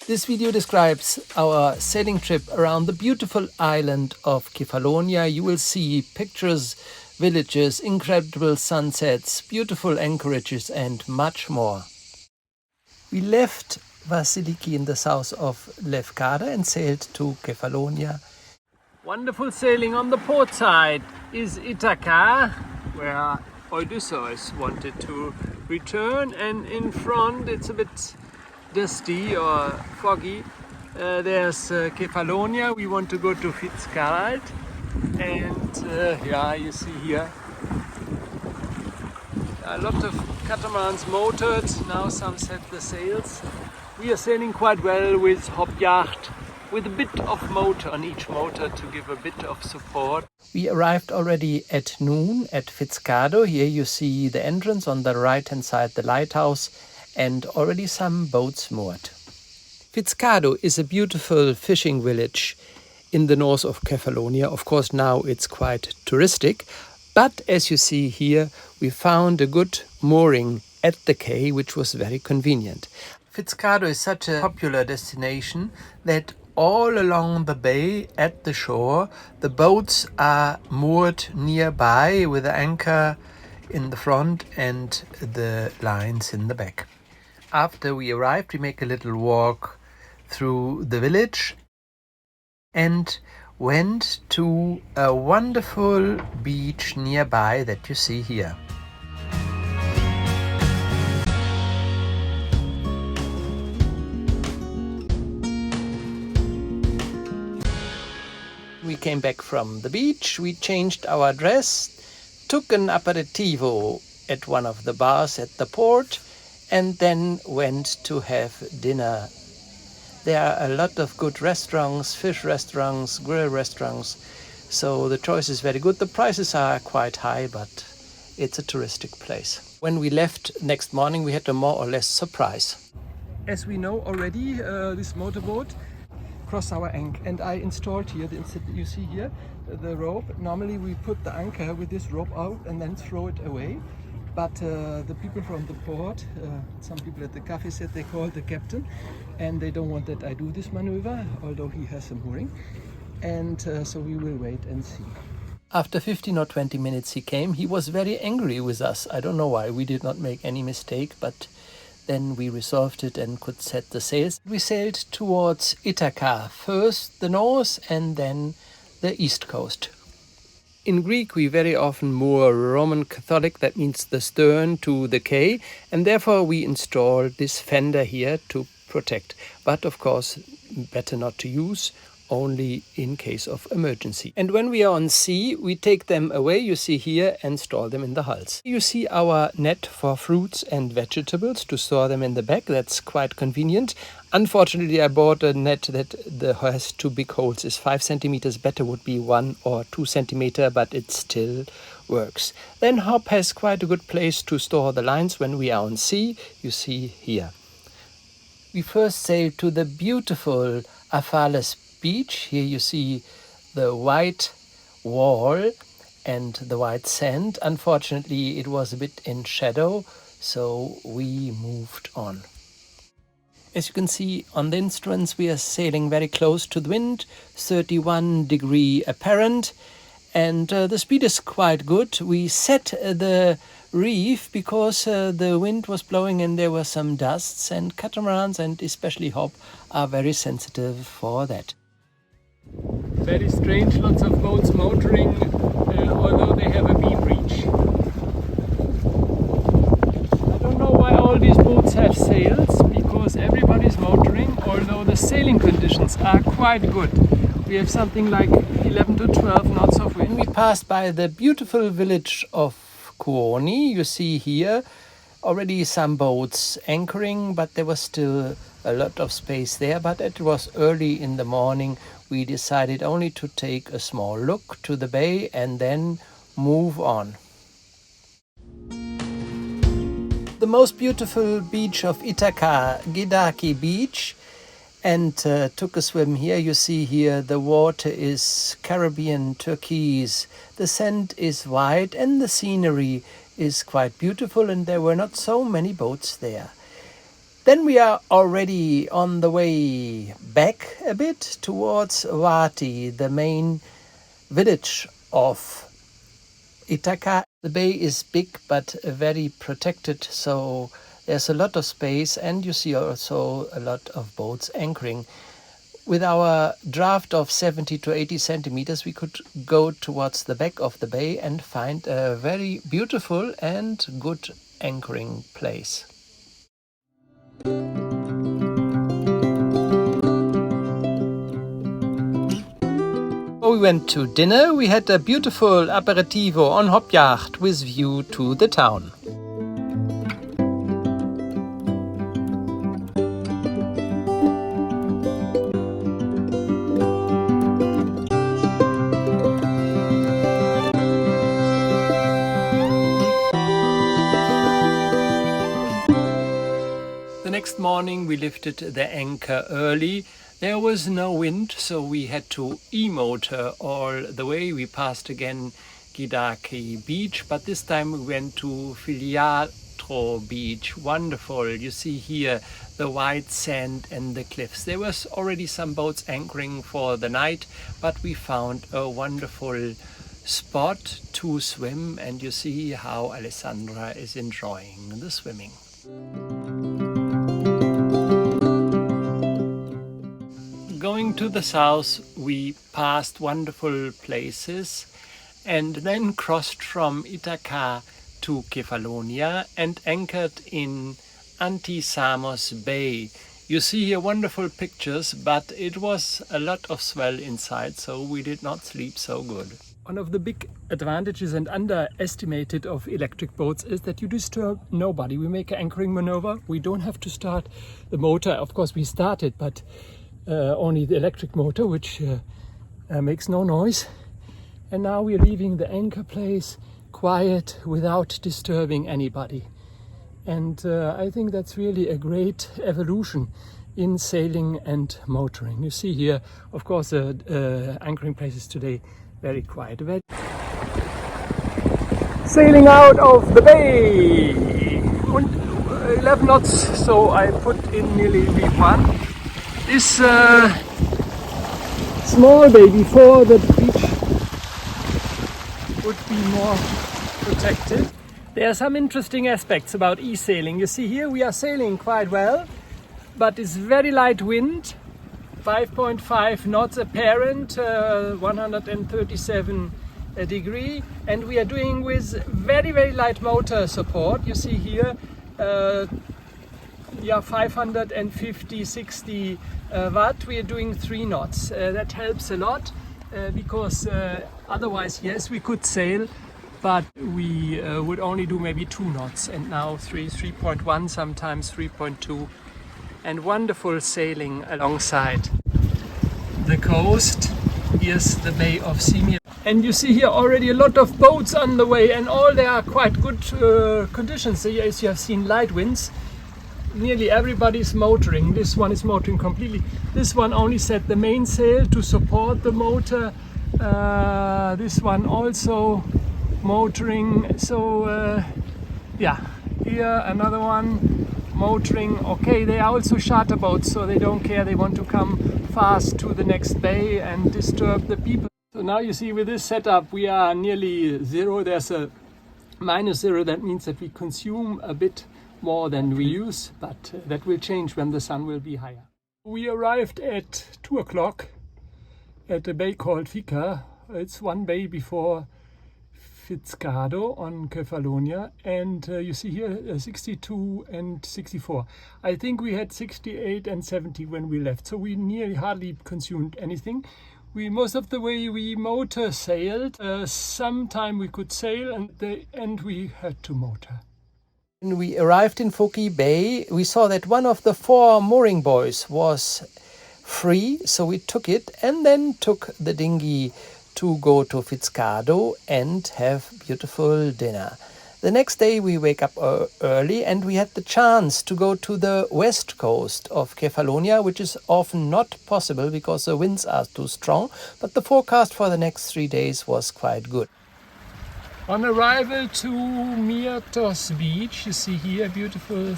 This video describes our sailing trip around the beautiful island of Kefalonia. You will see pictures, villages, incredible sunsets, beautiful anchorages and much more. We left Vathy in the south of Fiskardo and sailed to Kefalonia. Wonderful sailing on the port side is Ithaka, where Odysseus wanted to return, and in front it's a bit dusty or foggy. There's Kefalonia. We want to go to Fiskardo, and yeah, you see here a lot of catamarans motored. Now some set the sails. We are sailing quite well with hop yacht, with a bit of motor on each motor to give a bit of support. We arrived already at noon at Fiskardo. Here you see the entrance, on the right hand side the lighthouse, and already some boats moored. Fiskardo is a beautiful fishing village in the north of Kefalonia. Of course now it's quite touristic, but as you see here we found a good mooring at the quay, which was very convenient. Fiskardo is such a popular destination that all along the bay at the shore the boats are moored nearby with the anchor in the front and the lines in the back. After we arrived, we make a little walk through the village and went to a wonderful beach nearby that you see here. We came back from the beach, we changed our dress, took an aperitivo at one of the bars at the port, and then went to have dinner. There are a lot of good restaurants, fish restaurants, grill restaurants, so the choice is very good. The prices are quite high, but it's a touristic place. When we left next morning, we had a more or less surprise. As we know already, this motorboat crossed our anchor, and I installed here, you see here, the rope. Normally we put the anchor with this rope out and then throw it away. But the people from the port, some people at the cafe said they called the captain and they don't want that I do this maneuver, although he has a mooring. And so we will wait and see. After 15 or 20 minutes he came. He was very angry with us. I don't know why. We did not make any mistake, but then we resolved it and could set the sails. We sailed towards Ithaka, first the north and then the east coast. In Greek, we very often moor Roman Catholic, that means the stern, to the quay, and therefore we install this fender here to protect. But of course, better not to use, only in case of emergency. And when we are on sea, we take them away, you see here, and store them in the hulls. You see our net for fruits and vegetables to store them in the back. That's quite convenient. Unfortunately, I bought a net that has two big holes. It's 5 centimeters. Better would be 1 or 2 centimeters, but it still works. Then Hop has quite a good place to store the lines when we are on sea. You see here. We first sailed to the beautiful Atheras beach. Here you see the white wall and the white sand. Unfortunately, it was a bit in shadow, so we moved on. As you can see on the instruments, we are sailing very close to the wind, 31 degree apparent, and the speed is quite good. We set the reef because the wind was blowing and there were some dusts, and catamarans and especially Hop are very sensitive for that. Very strange, lots of boats motoring, although they have a beam reach. I don't know why all these boats have sails, because everybody's motoring, although the sailing conditions are quite good. We have something like 11 to 12 knots of wind. We passed by the beautiful village of Kuoni. You see here already some boats anchoring, but there was still a lot of space there. But it was early in the morning. We decided only to take a small look to the bay and then move on. The most beautiful beach of Ithaka, Gidaki Beach, and took a swim here. You see here the water is Caribbean turquoise, the sand is white, and the scenery is quite beautiful, and there were not so many boats there. Then we are already on the way back a bit towards Vathy, the main village of Ithaka. The bay is big but very protected, so there's a lot of space, and you see also a lot of boats anchoring. With our draft of 70 to 80 centimeters, we could go towards the back of the bay and find a very beautiful and good anchoring place. We went to dinner. We had a beautiful aperitivo on hop yacht with view to the town. The next morning we lifted the anchor early. There was no wind, so we had to e-motor all the way. We passed again Gidaki beach, but this time we went to Fiskardo beach. Wonderful. You see here the white sand and the cliffs. There was already some boats anchoring for the night, but we found a wonderful spot to swim, and you see how Alessandra is enjoying the swimming. Going to the south, we passed wonderful places and then crossed from Ithaka to Kefalonia and anchored in Samos Bay. You see here wonderful pictures, but it was a lot of swell inside, so we did not sleep so good. One of the big advantages and underestimated of electric boats is that you disturb nobody. We make an anchoring maneuver. We don't have to start the motor. Of course, we started, but only the electric motor, which makes no noise. And now we are leaving the anchor place quiet without disturbing anybody. And I think that's really a great evolution in sailing and motoring. You see here, of course, anchoring places today very quiet. Sailing out of the bay! 11 knots, so I put in nearly V1. This small bay before the beach would be more protected. There are some interesting aspects about eSailing. You see here we are sailing quite well, but it's very light wind, 5.5 knots apparent, 137 degree, and we are doing with very, very light motor support. You see here 550, 60 watt. We are doing 3 knots. That helps a lot because otherwise, yes, we could sail, but we would only do maybe 2 knots, and now 3.1, sometimes 3.2, and wonderful sailing alongside the coast. Here's the Bay of Simia. And you see here already a lot of boats on the way, and all they are quite good conditions. So as you have seen, light winds. Nearly everybody is motoring. This one is motoring completely. This one only set the mainsail to support the motor. This one also motoring. So yeah, here another one motoring. Okay, they are also charter boats, so they don't care. They want to come fast to the next bay and disturb the people. So now you see with this setup we are nearly zero. There's a -0. That means that we consume a bit more than we use, but that will change when the sun will be higher. We arrived at 2 o'clock at a bay called Fika. It's one bay before Fiskardo on Kefalonia, and you see here 62 and 64. I think we had 68 and 70 when we left, so we nearly hardly consumed anything. Most of the way we motor sailed. Sometime we could sail, and at the end we had to motor. When we arrived in Foki Bay, we saw that one of the 4 mooring buoys was free, so we took it and then took the dinghy to go to Fiskardo and have beautiful dinner. The next day we wake up early, and we had the chance to go to the west coast of Kefalonia, which is often not possible because the winds are too strong, but the forecast for the next 3 days was quite good. On arrival to Myrtos beach, you see here beautiful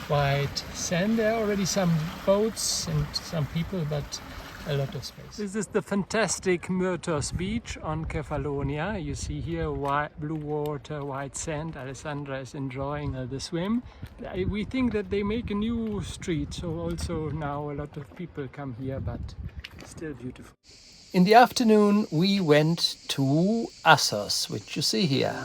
white sand. There are already some boats and some people, but a lot of space. This is the fantastic Myrtos beach on Kefalonia. You see here white, blue water, white sand. Alessandra is enjoying the swim. We think that they make a new street, so also now a lot of people come here, but still beautiful. In the afternoon we went to Assos, which you see here.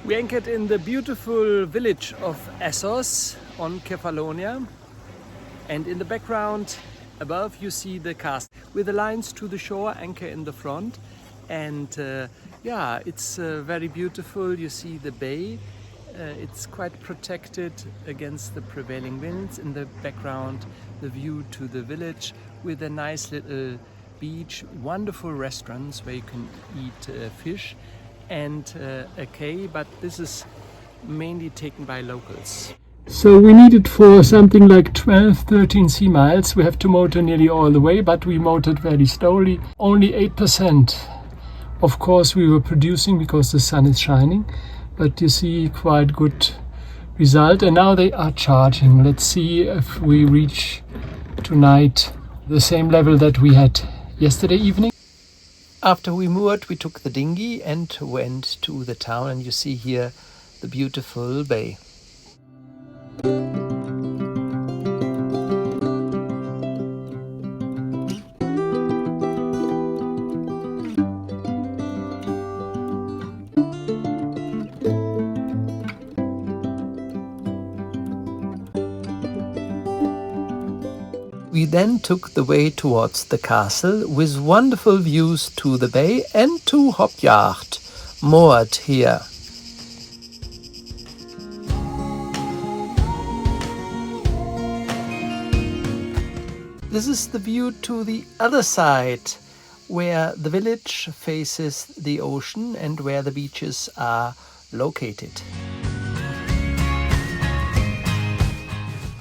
We anchored in the beautiful village of Assos on Kefalonia. And in the background above you see the castle with the lines to the shore, anchor in the front. And yeah, it's very beautiful. You see the bay. It's quite protected against the prevailing winds. In the background, the view to the village with a nice little beach, wonderful restaurants where you can eat fish and a quay, but this is mainly taken by locals. So we needed for something like 12-13 sea miles. We have to motor nearly all the way, but we motored very slowly. Only 8%. Of course we were producing because the sun is shining, but you see quite good result. And now they are charging. Let's see if we reach tonight the same level that we had yesterday evening. After we moored, we took the dinghy and went to the town, and you see here the beautiful bay. We then took the way towards the castle with wonderful views to the bay and to Hopjacht, moored here. This is the view to the other side, where the village faces the ocean and where the beaches are located.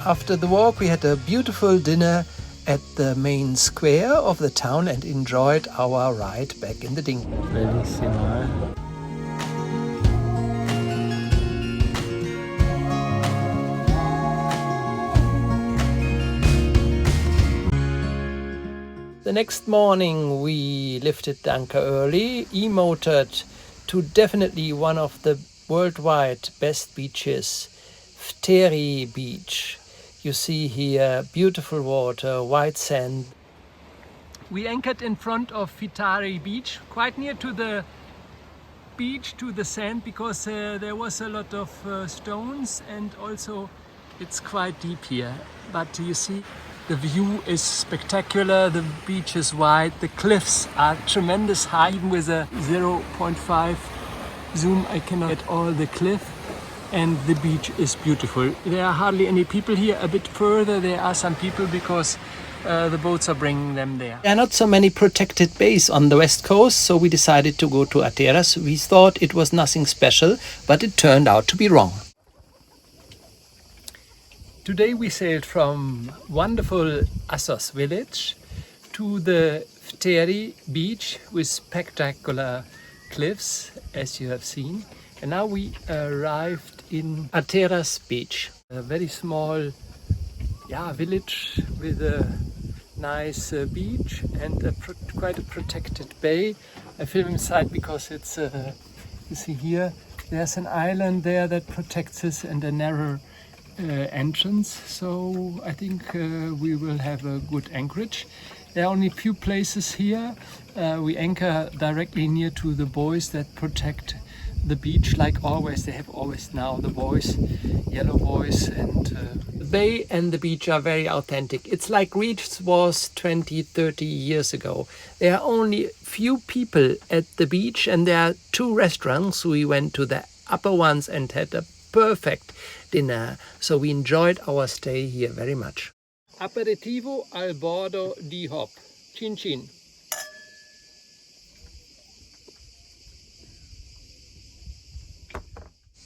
After the walk we had a beautiful dinner at the main square of the town and enjoyed our ride back in the dinghy. Bellissima. The next morning we lifted the anchor early, e-motored to definitely one of the worldwide best beaches, Fteri Beach. You see here beautiful water, white sand. We anchored in front of Fteri Beach, quite near to the beach, to the sand, because there was a lot of stones, and also it's quite deep here. But you see, the view is spectacular, the beach is wide, the cliffs are tremendous high. Even with a 0.5 zoom I cannot get all the cliff. And the beach is beautiful. There are hardly any people here. A bit further there are some people because the boats are bringing them there. There are not so many protected bays on the west coast, so we decided to go to Atheras. We thought it was nothing special, but it turned out to be wrong. Today we sailed from wonderful Assos village to the Fteri beach with spectacular cliffs, as you have seen. And now we arrived in Atheras beach, a very small village with a nice beach and quite a protected bay. I film inside because it's, you see here, there's an island there that protects us and a narrow entrance. So I think we will have a good anchorage. There are only a few places here. We anchor directly near to the buoys that protect the beach, like always. They have always now the buoys, yellow buoys, and the bay and the beach are very authentic. It's like Greece was 20-30 years ago. There are only few people at the beach, and there are 2 restaurants. We went to the upper ones and had a perfect dinner, so we enjoyed our stay here very much. Aperitivo al bordo di Hop. Chin chin.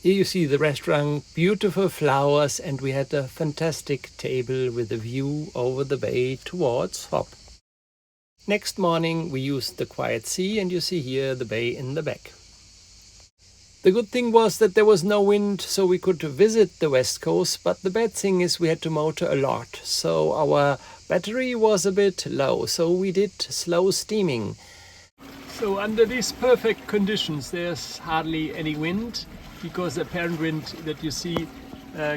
Here you see the restaurant, beautiful flowers, and we had a fantastic table with a view over the bay towards Hop. Next morning we used the quiet sea, and you see here the bay in the back. The good thing was that there was no wind, so we could visit the west coast, but the bad thing is we had to motor a lot, so our battery was a bit low, so we did slow steaming. So under these perfect conditions there's hardly any wind, because the apparent wind that you see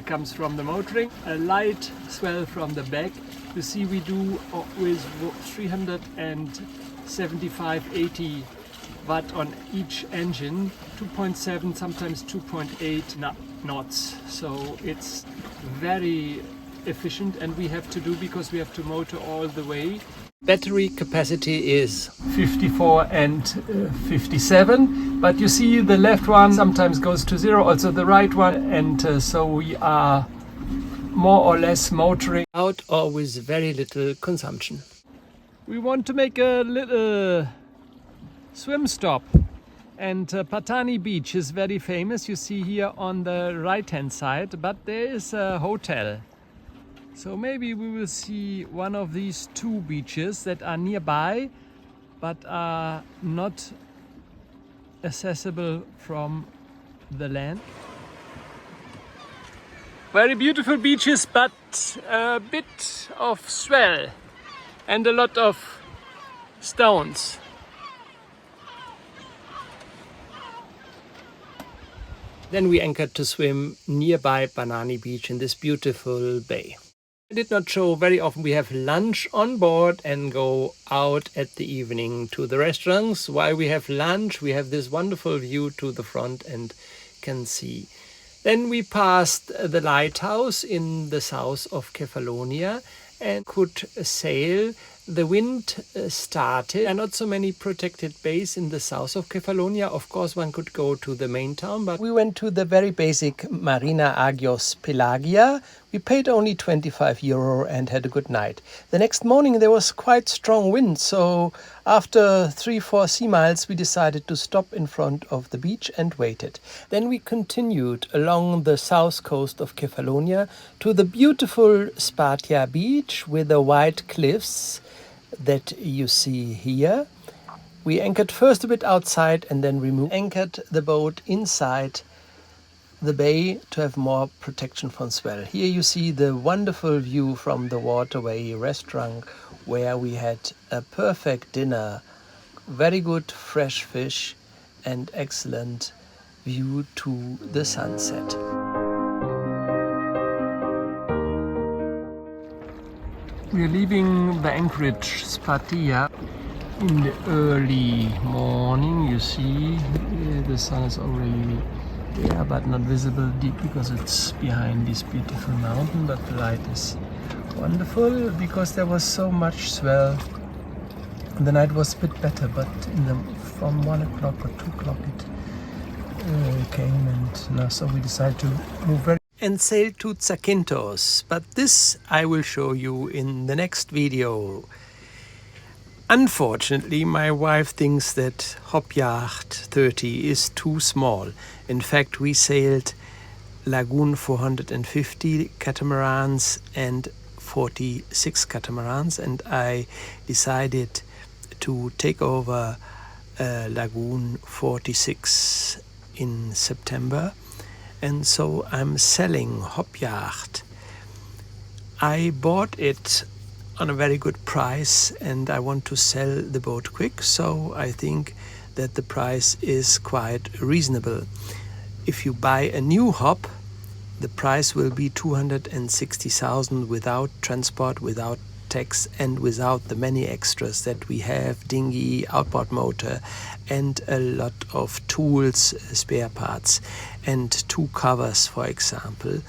comes from the motoring. A light swell from the back. You see we do with 375-80 watt on each engine, 2.7 sometimes 2.8 knots, so it's very efficient, and we have to do because we have to motor all the way. Battery capacity is 54 and 57, but you see the left one sometimes goes to 0, also the right one, and so we are more or less motoring out or with very little consumption. We want to make a little swim stop, and Patani Beach is very famous. You see here on the right hand side, but there is a hotel. So maybe we will see one of these two beaches that are nearby but are not accessible from the land. Very beautiful beaches, but a bit of swell and a lot of stones. Then we anchored to swim nearby Banani Beach in this beautiful bay. I did not show very often. We have lunch on board and go out at the evening to the restaurants. While we have lunch, we have this wonderful view to the front and can see. Then we passed the lighthouse in the south of Kefalonia and could sail. The wind started. There are not so many protected bays in the south of Kefalonia. Of course, one could go to the main town, but we went to the very basic Marina Agios Pelagia. We paid only €25 and had a good night. The next morning there was quite strong wind, so after 3-4 sea miles we decided to stop in front of the beach and waited. Then we continued along the south coast of Kefalonia to the beautiful Spartia beach with the white cliffs that you see here. We anchored first a bit outside and then we anchored the boat inside the bay to have more protection from swell. Here you see the wonderful view from the Waterway restaurant where we had a perfect dinner, very good fresh fish and excellent view to the sunset. We are leaving the anchorage Spartia in the early morning. You see the sun is already there but not visible deep because it's behind this beautiful mountain, but the light is wonderful because there was so much swell. The night was a bit better, but from 1 o'clock or 2 o'clock it came, and now so we decided to move very and sail to Zakynthos, but this I will show you in the next video. Unfortunately, my wife thinks that Hopyacht 30 is too small. In fact, we sailed Lagoon 450 catamarans and 46 catamarans, and I decided to take over Lagoon 46 in September. And so I'm selling Hopyacht. I bought it on a very good price and I want to sell the boat quick, so I think that the price is quite reasonable. If you buy a new hop, the price will be 260,000 without transport, without tax and without the many extras that we have, dinghy, outboard motor and a lot of tools, spare parts and 2 covers, for example.